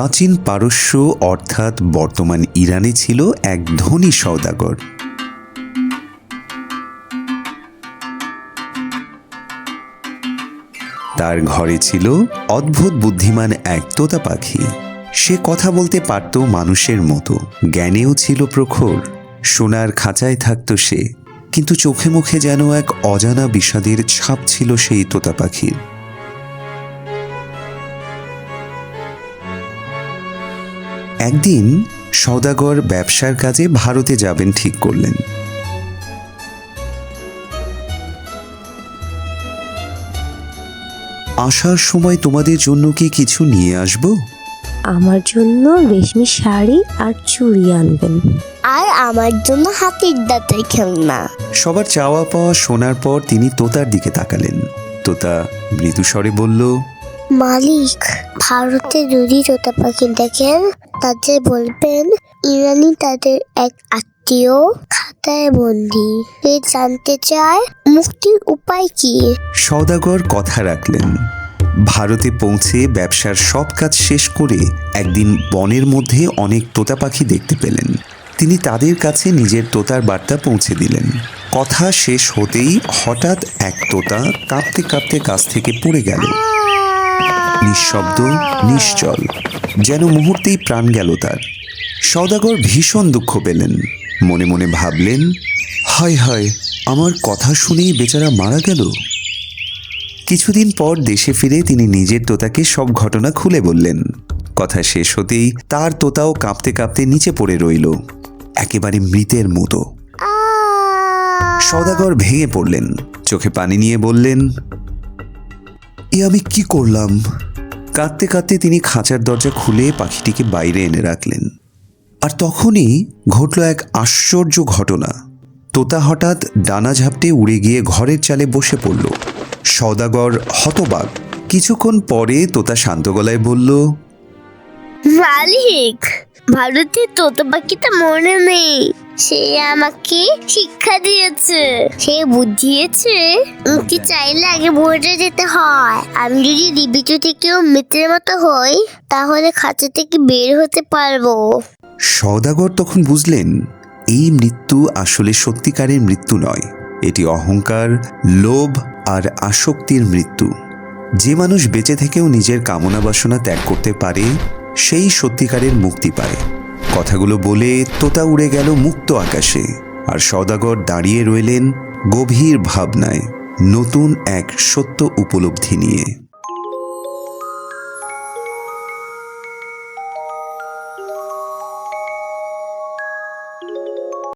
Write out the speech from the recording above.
প্রাচীন পারস্য অর্থাৎ বর্তমান ইরানে ছিল এক ধনী সওদাগর। তার ঘরে ছিল অদ্ভুত বুদ্ধিমান এক তোতা পাখি। সে কথা বলতে পারত মানুষের মতো, জ্ঞানেও ছিল প্রখর। সোনার খাঁচায় থাকত সে, কিন্তু চোখে মুখে যেন এক অজানা বিষাদের ছাপ ছিল সেই তোতা পাখির। একদিন সওদাগর ব্যবসার কাজে ভারতে যাবেন ঠিক করলেন। আসার সময় তোমাদের জন্য কি কিছু নিয়ে আসব? আমার জন্য রেশমি শাড়ি আর চুড়ি আনবেন। আর আমার জন্য হাতির দাঁতের খেলনা। সবার চাওয়া পাওয়া শোনার পর তিনি তোতার দিকে তাকালেন। তোতা মৃদু স্বরে বলল, মালিক, ভারতে যদি তোতা পাখি দেখেন তাদের বলবেন ইরানি তাদের এক আত্মীয়, খাতায় বন্দি। সে জানতে চায় মুক্তির উপায় কি। সওদাগর কথা রাখলেন। ভারতে পৌঁছে ব্যবসার সব কাজ শেষ করে একদিন বনের মধ্যে অনেক তোতা পাখি দেখতে পেলেন। তিনি তাদের কাছে নিজের তোতার বার্তা পৌঁছে দিলেন। কথা শেষ হতেই হঠাৎ এক তোতা কাঁপতে কাঁপতে গাছ থেকে পড়ে গেল। নিঃশব্দ, নিশ্চল, যেন মুহূর্তেই প্রাণ গেল তার। সওদাগর ভীষণ দুঃখ পেলেন। মনে মনে ভাবলেন, হায় হায়, আমার কথা শুনেই বেচারা মারা গেল। কিছুদিন পর দেশে ফিরে তিনি নিজের তোতাকে সব ঘটনা খুলে বললেন। কথা শেষ হতেই তার তোতাও কাঁপতে কাঁপতে নিচে পড়ে রইল, একেবারে মৃতের মতো। সওদাগর ভেঙে পড়লেন, চোখে পানি নিয়ে বললেন, এ আমি কি করলাম? কাঁদতে কাঁদতে তিনি খাঁচার দরজা খুলে পাখিটিকে বাইরে এনে রাখলেন। আর তখনই ঘটল এক আশ্চর্য ঘটনা। তোতা হঠাৎ ডানা ঝাপটে উড়ে গিয়ে ঘরের চালে বসে পড়ল। সওদাগর হতবাক। কিছুক্ষণ পরে তোতা শান্ত গলায় বলল, মালিক, ভারতের তোতা পাখিটা মনে নেই। সে আমাকে শিক্ষা দিয়েছে, সে বুঝিয়েছে মুক্তি চাইলে আগে মরে যেতে হয়। আমি যদি জীবিত থেকেও মৃতের মতো হই তাহলে খাঁচা থেকে বের হতে পারবো। সওদাগর তখন বুঝলেন এই মৃত্যু আসলে সত্যিকারের মৃত্যু নয়, এটি অহংকার, লোভ আর আসক্তির মৃত্যু। যে মানুষ বেঁচে থেকেও নিজের কামনা বাসনা ত্যাগ করতে পারে সেই সত্যিকারের মুক্তি পায়। কথাগুলো বলে তোতা উড়ে গেল মুক্ত আকাশে, আর সওদাগর দাঁড়িয়ে রইলেন গভীর ভাবনায়, নতুন এক সত্য উপলব্ধি নিয়ে।